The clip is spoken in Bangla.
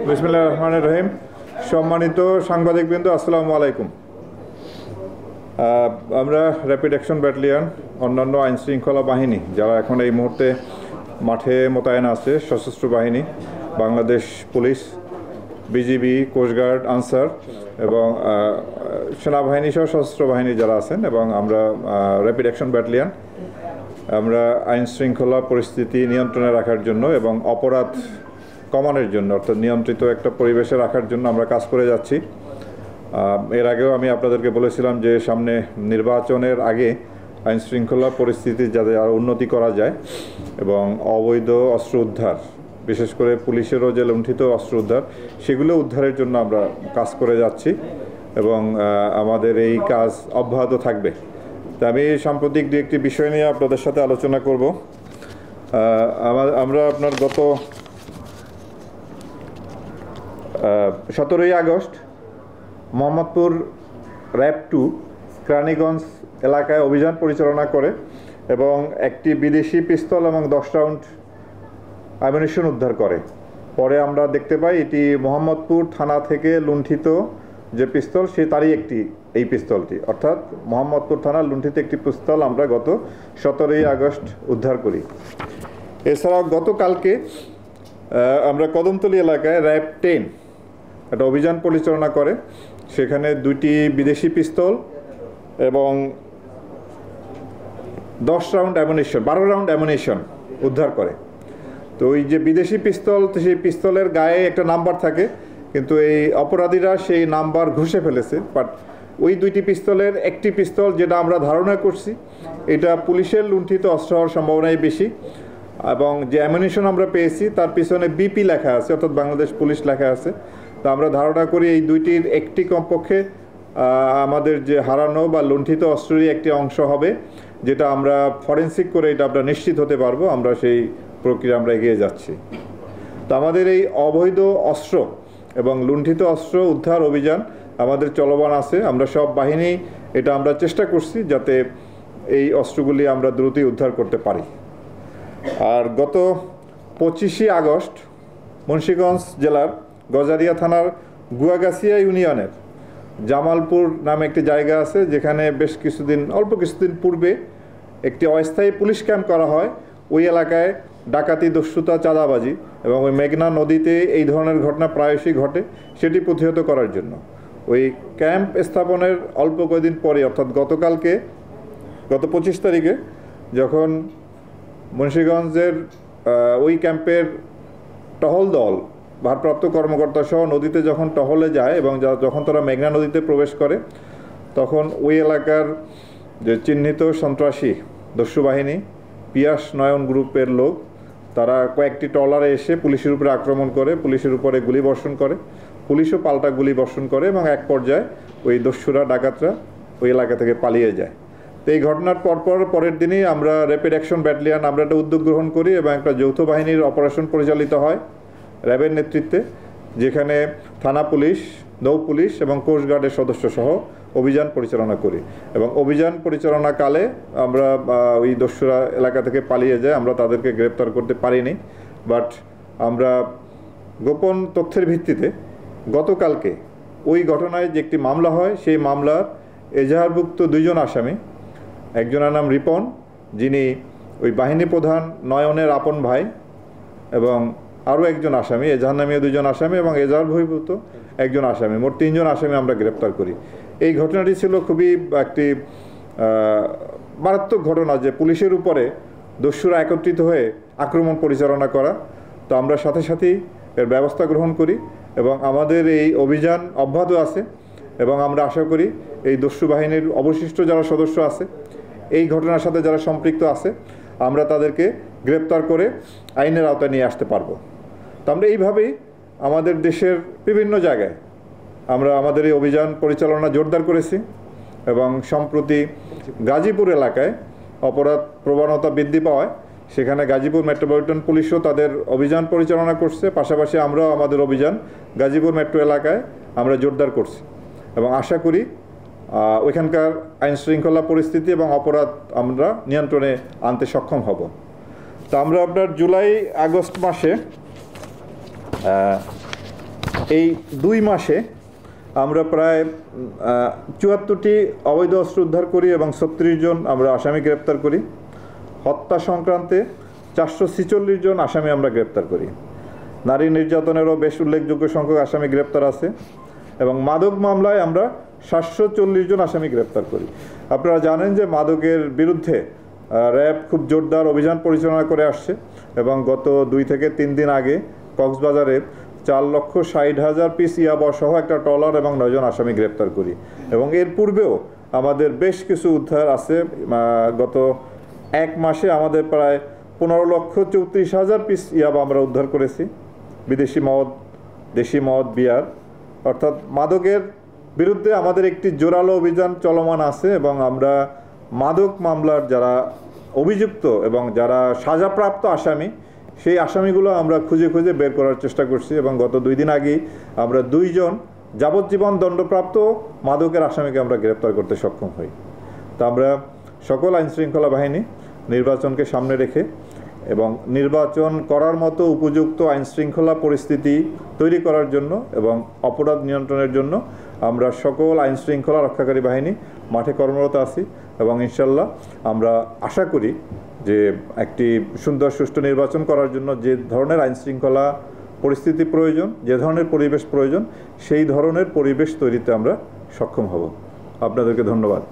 বিসমিল্লাহির রহমানির রহিম। সম্মানিত সাংবাদিকবৃন্দ, আসসালামু আলাইকুম। আমরা র্যাপিড অ্যাকশন ব্যাটালিয়ন, অন্যান্য আইনশৃঙ্খলা বাহিনী যারা এখন এই মুহূর্তে মাঠে মোতায়েন আছে, সশস্ত্র বাহিনী, Bangladesh police, BGB, coastguard, Ansar এবং সেনাবাহিনী সহ সশস্ত্র বাহিনী যারা আছেন, এবং আমরা র্যাপিড অ্যাকশন ব্যাটালিয়ন, আমরা আইনশৃঙ্খলা পরিস্থিতি নিয়ন্ত্রণে রাখার জন্য এবং অপরাধ কমানোর জন্য, অর্থাৎ নিয়ন্ত্রিত একটা পরিবেশে রাখার জন্য আমরা কাজ করে যাচ্ছি। এর আগেও আমি আপনাদেরকে বলেছিলাম যে সামনে নির্বাচনের আগে আইনশৃঙ্খলা পরিস্থিতি যাতে আরও উন্নতি করা যায় এবং অবৈধ অস্ত্র উদ্ধার, বিশেষ করে পুলিশেরও যে লুণ্ঠিত অস্ত্র উদ্ধার, সেগুলো উদ্ধারের জন্য আমরা কাজ করে যাচ্ছি এবং আমাদের এই কাজ অব্যাহত থাকবে। তা আমি সাম্প্রতিক দু একটি বিষয় নিয়ে আপনাদের সাথে আলোচনা করব। আমরা আপনার গত 17ই আগস্ট মোহাম্মদপুর র্যাব 2 কেরানীগঞ্জ এলাকায় অভিযান পরিচালনা করে এবং একটি বিদেশি পিস্তল এবং 10 রাউন্ড অ্যামিনিশন উদ্ধার করে। পরে আমরা দেখতে পাই এটি মোহাম্মদপুর থানা থেকে লুণ্ঠিত যে পিস্তল, তারই একটি এই পিস্তলটি, অর্থাৎ মোহাম্মদপুর থানার লুণ্ঠিত একটি পিস্তল আমরা গত 17ই আগস্ট উদ্ধার করি। এছাড়াও গতকালকে আমরা কদমতলী এলাকায় র্যাব 10 একটা অভিযান পরিচালনা করে, সেখানে 2টি বিদেশি পিস্তল এবং 10 রাউন্ড অ্যামিনিশন, 12 রাউন্ড অ্যামিনিশন উদ্ধার করে। তো ওই যে বিদেশি পিস্তল, সেই পিস্তলের গায়ে একটা নাম্বার থাকে, কিন্তু এই অপরাধীরা সেই নাম্বার ঘষে ফেলেছে। বাট ওই 2টি পিস্তলের একটি পিস্তল, যেটা আমরা ধারণা করছি এটা পুলিশের লুণ্ঠিত অস্ত্র হওয়ার সম্ভাবনাই বেশি, এবং যে অ্যামিনিশন আমরা পেয়েছি তার পিছনে বিপি লেখা আছে, অর্থাৎ বাংলাদেশ পুলিশ লেখা আছে। তো আমরা ধারণা করি এই 2টির একটি কমপক্ষে আমাদের যে হারানো বা লুণ্ঠিত অস্ত্রেরই একটি অংশ হবে, যেটা আমরা ফরেনসিক করে এটা আমরা নিশ্চিত হতে পারবো। আমরা সেই প্রক্রিয়া আমরা এগিয়ে যাচ্ছি। তো আমাদের এই অবৈধ অস্ত্র এবং লুণ্ঠিত অস্ত্র উদ্ধার অভিযান আমাদের চলমান আছে। আমরা সব বাহিনী এটা আমরা চেষ্টা করছি যাতে এই অস্ত্রগুলি আমরা দ্রুতই উদ্ধার করতে পারি। আর গত 25শে আগস্ট মুন্সিগঞ্জ জেলার গজারিয়া থানার গুয়াগাছিয়া ইউনিয়নের জামালপুর নামে একটি জায়গা আছে, যেখানে অল্প কিছুদিন পূর্বে একটি অস্থায়ী পুলিশ ক্যাম্প করা হয়। ওই এলাকায় ডাকাতি, দস্যুতা, চাঁদাবাজি এবং ওই মেঘনা নদীতে এই ধরনের ঘটনা প্রায়শই ঘটে, সেটি প্রতিহত করার জন্য ওই ক্যাম্প স্থাপনের অল্প কয়েকদিন পরে, অর্থাৎ গত 25 তারিখে, যখন মুন্সিগঞ্জের ওই ক্যাম্পের টহল দল, ভারপ্রাপ্ত কর্মকর্তা সহ নদীতে যখন টহলে যায় এবং যখন তারা মেঘনা নদীতে প্রবেশ করে, তখন ওই এলাকার যে চিহ্নিত সন্ত্রাসী দস্যু বাহিনী, পিয়াস নয়ন গ্রুপের লোক, তারা কয়েকটি ট্রলারে এসে পুলিশের উপরে আক্রমণ করে, পুলিশের উপরে গুলি বর্ষণ করে, পুলিশও পাল্টা গুলি বর্ষণ করে এবং এক পর্যায়ে ওই দস্যুরা, ডাকাতরা ওই এলাকা থেকে পালিয়ে যায়। তো এই ঘটনার পরের দিনই আমরা র্যাপিড অ্যাকশন ব্যাটালিয়ন আমরা একটা উদ্যোগ গ্রহণ করি এবং একটা যৌথ বাহিনীর অপারেশন পরিচালিত হয় র্যাবের নেতৃত্বে, যেখানে থানা পুলিশ, নৌ পুলিশ এবং কোস্টগার্ডের সদস্য সহ অভিযান পরিচালনা করি। এবং অভিযান পরিচালনাকালে আমরা ওই দস্যুরা এলাকা থেকে পালিয়ে যায়, আমরা তাদেরকে গ্রেপ্তার করতে পারিনি। বাট আমরা গোপন তথ্যের ভিত্তিতে গতকালকে ওই ঘটনায় যে একটি মামলা হয়, সেই মামলার এজাহারভুক্ত 2 জন আসামি, একজনের নাম রিপন, যিনি ওই বাহিনী প্রধান নয়নের আপন ভাই, এবং আরও একজন আসামি, এজাহার নামীয় 2 জন আসামি এবং এজাহার বহির্ভূত একজন আসামি, মোট 3 জন আসামি আমরা গ্রেপ্তার করি। এই ঘটনাটি ছিল খুবই একটি মারাত্মক ঘটনা, যে পুলিশের উপরে দস্যুরা একত্রিত হয়ে আক্রমণ পরিচালনা করা। তো আমরা সাথে সাথেই এর ব্যবস্থা গ্রহণ করি এবং আমাদের এই অভিযান অব্যাহত আছে এবং আমরা আশা করি এই দস্যু বাহিনীর অবশিষ্ট যারা সদস্য আছে, এই ঘটনার সাথে যারা সম্পৃক্ত আছে, আমরা তাদেরকে গ্রেপ্তার করে আইনের আওতায় নিয়ে আসতে পারবো। তো আমরা এইভাবেই আমাদের দেশের বিভিন্ন জায়গায় আমরা আমাদের এই অভিযান পরিচালনা জোরদার করেছি এবং সম্প্রতি গাজীপুর এলাকায় অপরাধ প্রবণতা বৃদ্ধি পাওয়ায় সেখানে গাজীপুর মেট্রোপলিটন পুলিশও তাদের অভিযান পরিচালনা করছে। পাশাপাশি আমরাও আমাদের অভিযান গাজীপুর মেট্রো এলাকায় আমরা জোরদার করছি এবং আশা করি ওইখানকার আইনশৃঙ্খলা পরিস্থিতি এবং অপরাধ আমরা নিয়ন্ত্রণে আনতে সক্ষম হব। তো আমরা আপনার জুলাই আগস্ট মাসে এই 2 মাসে আমরা প্রায় 74টি অবৈধ অস্ত্র উদ্ধার করি এবং 36 জন আমরা আসামি গ্রেপ্তার করি। হত্যা সংক্রান্তে 446 জন আসামি আমরা গ্রেপ্তার করি। নারী নির্যাতনেরও বেশ উল্লেখযোগ্য সংখ্যক আসামি গ্রেপ্তার আছে এবং মাদক মামলায় আমরা 740 জন আসামি গ্রেপ্তার করি। আপনারা জানেন যে মাদকের বিরুদ্ধে র্যাব খুব জোরদার অভিযান পরিচালনা করে আসছে এবং গত 2 থেকে 3 দিন আগে কক্সবাজারে 4,60,000 পিস ইয়াবা সহ একটা ট্রলার এবং 9 জন আসামি গ্রেপ্তার করি এবং এর পূর্বেও আমাদের বেশ কিছু উদ্ধার আছে। গত 1 মাসে আমাদের প্রায় 15,34,000 পিস ইয়াবা আমরা উদ্ধার করেছি। বিদেশি মদ, দেশি মদ, বিয়ার, অর্থাৎ মাদকের বিরুদ্ধে আমাদের একটি জোরালো অভিযান চলমান আছে এবং আমরা মাদক মামলার যারা অভিযুক্ত এবং যারা সাজাপ্রাপ্ত আসামি সেই আসামিগুলো আমরা খুঁজে খুঁজে বের করার চেষ্টা করছি এবং গত 2 দিন আগেই আমরা 2 জন যাবজ্জীবন দণ্ডপ্রাপ্ত মাদকের আসামিকে আমরা গ্রেপ্তার করতে সক্ষম হই। তা আমরা সকল আইনশৃঙ্খলা বাহিনী নির্বাচনকে সামনে রেখে এবং নির্বাচন করার মতো উপযুক্ত আইনশৃঙ্খলা পরিস্থিতি তৈরি করার জন্য এবং অপরাধ নিয়ন্ত্রণের জন্য আমরা সকল আইনশৃঙ্খলা রক্ষাকারী বাহিনী মাঠে কর্মরত আছি এবং ইনশাল্লাহ আমরা আশা করি যে একটি সুন্দর সুষ্ঠু নির্বাচন করার জন্য যে ধরনের আইনশৃঙ্খলা পরিস্থিতি প্রয়োজন, যে ধরনের পরিবেশ প্রয়োজন, সেই ধরনের পরিবেশ তৈরিতে আমরা সক্ষম হব। আপনাদেরকে ধন্যবাদ।